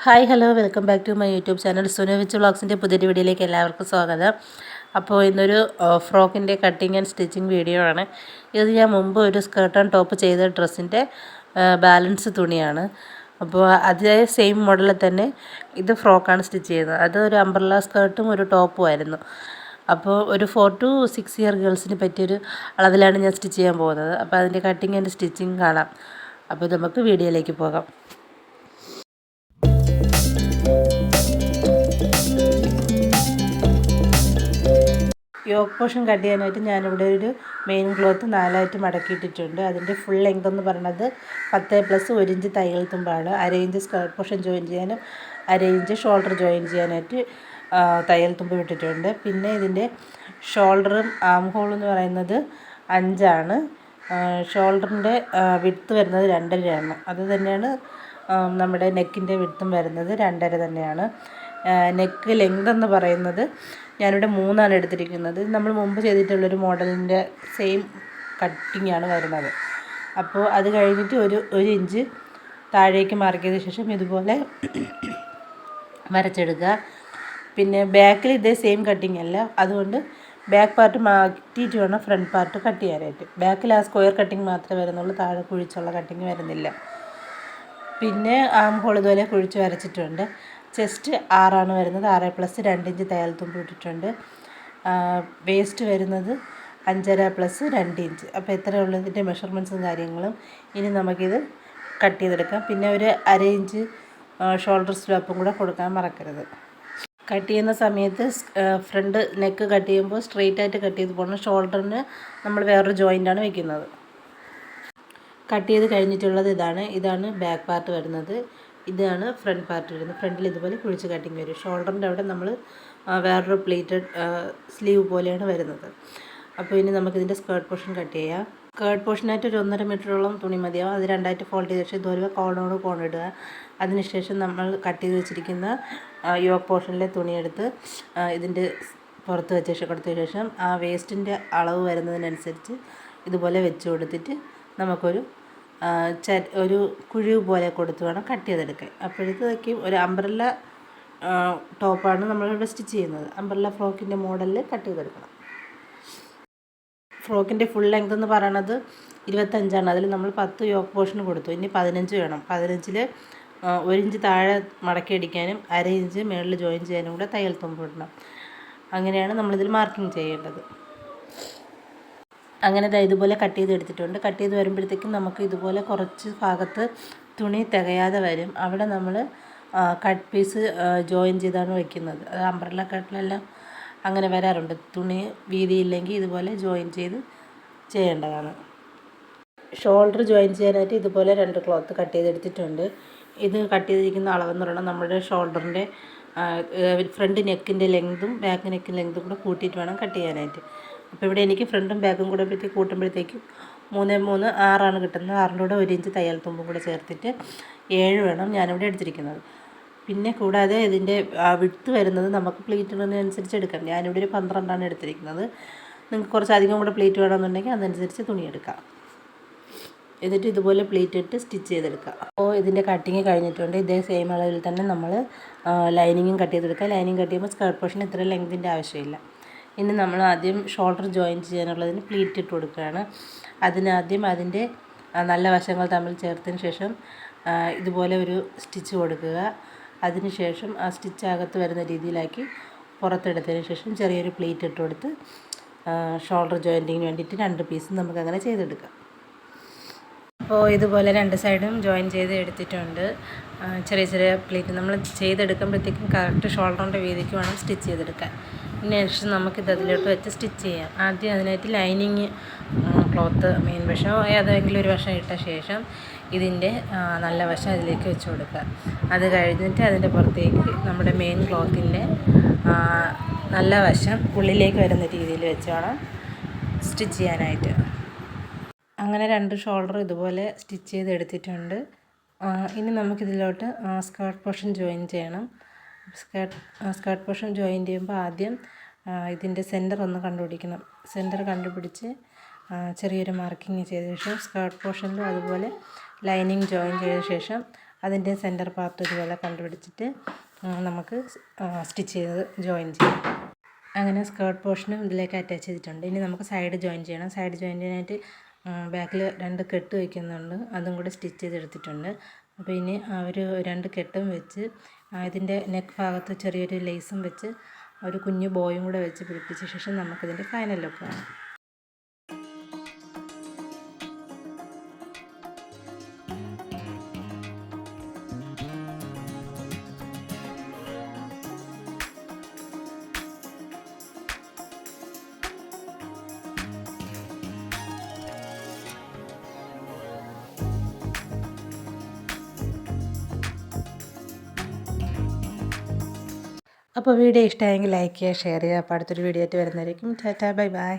Hi hello welcome back to my YouTube channel Sunu വിച്ച് വ്ളോഗ്സിൻ്റെ പുതിയൊരു വീഡിയോയിലേക്ക് എല്ലാവർക്കും സ്വാഗതം. അപ്പോൾ ഇന്നൊരു ഫ്രോക്കിൻ്റെ കട്ടിങ് ആൻഡ് സ്റ്റിച്ചിങ് വീഡിയോ ആണ്. ഇത് ഞാൻ മുമ്പ് ഒരു സ്കേർട്ട് ആൻഡ് ടോപ്പ് ചെയ്ത ഡ്രസ്സിൻ്റെ ബാലൻസ് തുണിയാണ്. അപ്പോൾ അതേ സെയിം മോഡലിൽ തന്നെ ഇത് ഫ്രോക്കാണ് സ്റ്റിച്ച് ചെയ്തത്. അത് ഒരു അംബ്രല്ല സ്കേർട്ടും ഒരു ടോപ്പും ആയിരുന്നു. അപ്പോൾ ഒരു 4 to 6 ഇയർ ഗേൾസിന് പറ്റിയൊരു അളവിലാണ് ഞാൻ സ്റ്റിച്ച് ചെയ്യാൻ പോകുന്നത്. അപ്പോൾ അതിൻ്റെ കട്ടിങ് ആൻഡ് സ്റ്റിച്ചിങ് കാണാം. അപ്പോൾ നമുക്ക് വീഡിയോയിലേക്ക് പോകാം. യോക്ക് പോർഷൻ കട്ട് ചെയ്യാനായിട്ട് ഞാനിവിടെ ഒരു മെയിൻ ക്ലോത്ത് 4ആയിട്ട് മടക്കിയിട്ടിട്ടുണ്ട്. അതിൻ്റെ ഫുൾ ലെങ്ത് എന്ന് പറയുന്നത് 10+ 1 ഇഞ്ച് തയ്യൽ തുമ്പാണ്. 1/2 ഇഞ്ച് സ്കേർട്ട് പോർഷൻ ജോയിൻ ചെയ്യാനും 1/2 ഇഞ്ച് ഷോൾഡർ ജോയിൻ ചെയ്യാനായിട്ട് തയ്യൽ തുമ്പ് വിട്ടിട്ടുണ്ട്. പിന്നെ ഇതിൻ്റെ ഷോൾഡറും ആം ഹോൾ എന്ന് പറയുന്നത് 5 ആണ്. ഷോൾഡറിൻ്റെ വിഡ്ത്ത് വരുന്നത് 2.5 ആണ്. അത് തന്നെയാണ് നമ്മുടെ നെക്കിൻ്റെ വിഡ്ത്തും വരുന്നത് 2.5 തന്നെയാണ്. നെക്ക് ലെങ്ത് എന്ന് പറയുന്നത് ഞാനിവിടെ 3 ആണ് എടുത്തിരിക്കുന്നത്. നമ്മൾ മുമ്പ് ചെയ്തിട്ടുള്ളൊരു മോഡലിൻ്റെ സെയിം കട്ടിങ് ആണ് വരുന്നത്. അപ്പോൾ അത് കഴിഞ്ഞിട്ട് ഒരു ഇഞ്ച് താഴേക്ക് മാർക്ക് ചെയ്ത ശേഷം ഇതുപോലെ വരച്ചെടുക്കുക. പിന്നെ ബാക്കിൽ ഇതേ സെയിം കട്ടിങ് അല്ല, അതുകൊണ്ട് ബാക്ക് പാർട്ട് മാറ്റിയിട്ട് വേണം ഫ്രണ്ട് പാർട്ട് കട്ട് ചെയ്യാനായിട്ട്. ബാക്കിൽ ആ സ്ക്വയർ കട്ടിങ് മാത്രമേ വരുന്നുള്ളൂ, താഴെ കുഴിച്ചുള്ള കട്ടിങ് വരുന്നില്ല. പിന്നെ ആം ഹോൾ ഇതുപോലെ കുഴിച്ച് വരച്ചിട്ടുണ്ട്. ചെസ്റ്റ് 6 ആണ് വരുന്നത്. 6+ 2 ഇഞ്ച് തയ്യൽ തുമ്പ് ഇട്ടിട്ടുണ്ട്. വേസ്റ്റ് വരുന്നത് 5.5+ 2 ഇഞ്ച്. അപ്പോൾ ഇത്രയുള്ള ഇതിൻ്റെ മെഷർമെൻറ്റ്സും കാര്യങ്ങളും. ഇനി നമുക്കിത് കട്ട് ചെയ്തെടുക്കാം. പിന്നെ ഒരു 1/2 ഇഞ്ച് ഷോൾഡർ സ്ലോപ്പും കൂടെ കൊടുക്കാൻ മറക്കരുത്. കട്ട് ചെയ്യുന്ന സമയത്ത് ഫ്രണ്ട് നെക്ക് കട്ട് ചെയ്യുമ്പോൾ സ്ട്രെയിറ്റ് ആയിട്ട് കട്ട് ചെയ്ത് പോകണം. ഷോൾഡറിന് നമ്മൾ വേറൊരു ജോയിൻ്റാണ് വെക്കുന്നത്. കട്ട് ചെയ്ത് കഴിഞ്ഞിട്ടുള്ളത് ഇതാണ് ബാക്ക് പാർട്ട് വരുന്നത്. ഇതാണ് ഫ്രണ്ട് പാർട്ട് വരുന്നത്. ഫ്രണ്ടിൽ ഇതുപോലെ കുഴിച്ച് കട്ടിങ് വരും. ഷോൾഡറിൻ്റെ അവിടെ നമ്മൾ വേറൊരു പ്ലേറ്റഡ് സ്ലീവ് പോലെയാണ് വരുന്നത്. അപ്പോൾ ഇനി നമുക്കിതിൻ്റെ സ്കേർട്ട് പോർഷൻ കട്ട് ചെയ്യാം. സ്കേർട്ട് പോർഷനായിട്ട് ഒരു 1.5 മീറ്ററോളം തുണി മതിയാവും. അത് 2ആയിട്ട് ഫോൾഡ് ചെയ്ത ശേഷം ഇതുപോലെ കോണോട് കോണിടുക. അതിനുശേഷം നമ്മൾ കട്ട് ചെയ്ത് വെച്ചിരിക്കുന്ന യോക്ക് പോർഷനിലെ തുണിയെടുത്ത് ഇതിൻ്റെ പുറത്ത് കൊടുത്ത ശേഷം ആ വേസ്റ്റിൻ്റെ അളവ് വരുന്നതിനനുസരിച്ച് ഇതുപോലെ വെച്ച് കൊടുത്തിട്ട് നമുക്കൊരു ഒരു കുഴിവ് പോലെ കൊടുത്ത് വേണം കട്ട് ചെയ്തെടുക്കാൻ. അപ്പോഴത്തേക്കും ഒരു അംബ്രല്ല ടോപ്പാണ് നമ്മളിവിടെ സ്റ്റിച്ച് ചെയ്യുന്നത്. അംബ്രല്ല ഫ്രോക്കിൻ്റെ മോഡലിൽ കട്ട് ചെയ്തെടുക്കണം. ഫ്രോക്കിൻ്റെ ഫുൾ ലെങ്ത് എന്ന് പറയുന്നത് 25 ആണ്. അതിൽ നമ്മൾ 10 യോക്ക് പോർഷന് കൊടുത്തു. ഇനി 15 വേണം. 15-ൽ 1 ഇഞ്ച് താഴെ മടക്കി അടിക്കാനും 1/2 ഇഞ്ച് മുകളിൽ ജോയിൻ ചെയ്യാനും കൂടെ തയ്യൽ തുമ്പ് ഇടണം. അങ്ങനെയാണ് നമ്മളിതിൽ മാർക്കിങ് ചെയ്യേണ്ടത്. അങ്ങനെ ഇതുപോലെ കട്ട് ചെയ്ത് എടുത്തിട്ടുണ്ട്. കട്ട് ചെയ്ത് വരുമ്പോഴത്തേക്കും നമുക്ക് ഇതുപോലെ കുറച്ച് ഭാഗത്ത് തുണി തികയാതെ വരും. അവിടെ നമ്മൾ കട്ട് പീസ് ജോയിൻ ചെയ്താണ് വയ്ക്കുന്നത്. അത് അംബ്രല്ല കട്ടിലെല്ലാം അങ്ങനെ വരാറുണ്ട്. തുണി വീതിയില്ലെങ്കിൽ ഇതുപോലെ ജോയിൻ ചെയ്ത് ചെയ്യേണ്ടതാണ്. ഷോൾഡർ ജോയിൻ ചെയ്യാനായിട്ട് ഇതുപോലെ 2 ക്ലോത്ത് കട്ട് ചെയ്തെടുത്തിട്ടുണ്ട്. ഇത് കട്ട് ചെയ്തിരിക്കുന്ന അളവെന്ന് പറയുന്നത് നമ്മുടെ ഷോൾഡറിൻ്റെ ഫ്രണ്ട് നെക്കിൻ്റെ ലെങ്തും ബാക്ക് നെക്കിൻ്റെ ലെങ്തും കൂടെ കൂട്ടിയിട്ട് വേണം കട്ട് ചെയ്യാനായിട്ട്. അപ്പോൾ ഇവിടെ എനിക്ക് ഫ്രണ്ടും ബാക്കും കൂടെ കൂട്ടുമ്പോഴത്തേക്കും 3 3 6 ആണ് കിട്ടുന്നത്. 6ൻ്റെ കൂടെ 1 ഇഞ്ച് തയ്യൽ തുമ്പും കൂടെ ചേർത്തിട്ട് 7 വേണം ഞാനിവിടെ എടുത്തിരിക്കുന്നത്. പിന്നെ കൂടാതെ ഇതിൻ്റെ വിഡ്ത്ത് വരുന്നത് നമുക്ക് പ്ലീറ്റ് ഇടുന്നതിനനുസരിച്ച് എടുക്കാം. ഞാനിവിടെ ഒരു 12 ആണ് എടുത്തിരിക്കുന്നത്. നിങ്ങൾക്ക് കുറച്ച് അധികം കൂടെ പ്ലീറ്റ് വേണമെന്നുണ്ടെങ്കിൽ അതനുസരിച്ച് തുണി എടുക്കാം. എന്നിട്ട് ഇതുപോലെ പ്ലീറ്റ് ഇട്ട് സ്റ്റിച്ച് ചെയ്തെടുക്കുക. അപ്പോൾ ഇതിൻ്റെ കട്ടിങ് കഴിഞ്ഞിട്ടുണ്ട്. ഇതേ സെയിം അളവിൽ തന്നെ നമ്മൾ ലൈനിങ്ങും കട്ട് ചെയ്തെടുക്കുക. ലൈനിങ് കട്ട് ചെയ്യുമ്പോൾ സ്കേർട്ട് പോർഷൻ ഇത്ര ലെങ്തിൻ്റെ ആവശ്യമില്ല. ഇനി നമ്മൾ ആദ്യം ഷോൾഡർ ജോയിൻ ചെയ്യാനുള്ളതിന് പ്ലീറ്റ് ഇട്ട് കൊടുക്കുകയാണ്. അതിനാദ്യം അതിൻ്റെ നല്ല വശങ്ങൾ തമ്മിൽ ചേർത്തതിന് ശേഷം ഇതുപോലെ ഒരു സ്റ്റിച്ച് കൊടുക്കുക. അതിനുശേഷം ആ സ്റ്റിച്ച് അകത്ത് വരുന്ന രീതിയിലാക്കി പുറത്തെടുത്തതിന് ശേഷം ചെറിയൊരു പ്ലീറ്റ് ഇട്ട് കൊടുത്ത് ഷോൾഡർ ജോയിൻറ്റിങ്ങിന് വേണ്ടിയിട്ട് 2 പീസ് നമുക്കങ്ങനെ ചെയ്തെടുക്കാം. അപ്പോൾ ഇതുപോലെ 2 സൈഡും ജോയിൻ ചെയ്ത് എടുത്തിട്ടുണ്ട്. ചെറിയ ചെറിയ പ്ലീറ്റ് നമ്മൾ ചെയ്തെടുക്കുമ്പോഴത്തേക്കും കറക്റ്റ് ഷോൾഡറിൻ്റെ വീതിക്ക് വേണം സ്റ്റിച്ച് ചെയ്തെടുക്കാൻ. പിന്നെ ശേഷം നമുക്കിത് അതിലോട്ട് വെച്ച് സ്റ്റിച്ച് ചെയ്യാം. ആദ്യം അതിനായിട്ട് ലൈനിങ് ക്ലോത്ത് മെയിൻ വശം ഏതെങ്കിലും ഒരു വശം ഇട്ട ശേഷം ഇതിൻ്റെ നല്ല വശം അതിലേക്ക് വെച്ച് കൊടുക്കുക. അത് കഴിഞ്ഞിട്ട് അതിൻ്റെ പുറത്തേക്ക് നമ്മുടെ മെയിൻ ക്ലോത്തിൻ്റെ നല്ല വശം ഉള്ളിലേക്ക് വരുന്ന രീതിയിൽ വെച്ച് വേണം സ്റ്റിച്ച് ചെയ്യാനായിട്ട്. അങ്ങനെ 2 ഷോൾഡർ ഇതുപോലെ സ്റ്റിച്ച് ചെയ്ത് എടുത്തിട്ടുണ്ട്. ഇനി നമുക്കിതിലോട്ട് സ്കേർട്ട് പോർഷൻ ജോയിൻ ചെയ്യണം. സ്കേർട്ട് പോർഷൻ ജോയിൻ ചെയ്യുമ്പോൾ ആദ്യം ഇതിൻ്റെ സെൻറ്റർ ഒന്ന് കണ്ടുപിടിക്കണം. സെൻറ്റർ കണ്ടുപിടിച്ച് ചെറിയൊരു മാർക്കിങ് ചെയ്ത ശേഷം സ്കേർട്ട് പോർഷനിലും അതുപോലെ ലൈനിങ് ജോയിൻ ചെയ്ത ശേഷം അതിൻ്റെ സെൻറ്റർ പാർട്ട് ഇതുപോലെ കണ്ടുപിടിച്ചിട്ട് നമുക്ക് സ്റ്റിച്ച് ചെയ്ത് ജോയിൻ ചെയ്യാം. അങ്ങനെ സ്കേർട്ട് പോർഷനും ഇതിലേക്ക് അറ്റാച്ച് ചെയ്തിട്ടുണ്ട്. ഇനി നമുക്ക് സൈഡ് ജോയിൻ ചെയ്യണം. സൈഡ് ജോയിൻ ചെയ്യാനായിട്ട് ബാക്കിൽ 2 കെട്ട് വയ്ക്കുന്നുണ്ട്, അതും കൂടി സ്റ്റിച്ച് ചെയ്തെടുത്തിട്ടുണ്ട്. അപ്പോൾ ഇനി ഒരു 2 കെട്ടും വെച്ച് ഇതിൻ്റെ നെക്ക് ഭാഗത്ത് ചെറിയൊരു ലേസും വെച്ച് ഒരു കുഞ്ഞു ബോയും കൂടെ വെച്ച് പിടിപ്പിച്ച ശേഷം നമുക്കിതിൻ്റെ ഫൈനൽ ലുക്ക് കാണാം. അപ്പോൾ വീഡിയോ ഇഷ്ടമായെങ്കിൽ ലൈക്ക് ചെയ്യുക, ഷെയർ ചെയ്യുക. അപ്പോൾ അടുത്തൊരു വീഡിയോ ആയിട്ട് വരുന്നതായിരിക്കും. Tata, bye bye.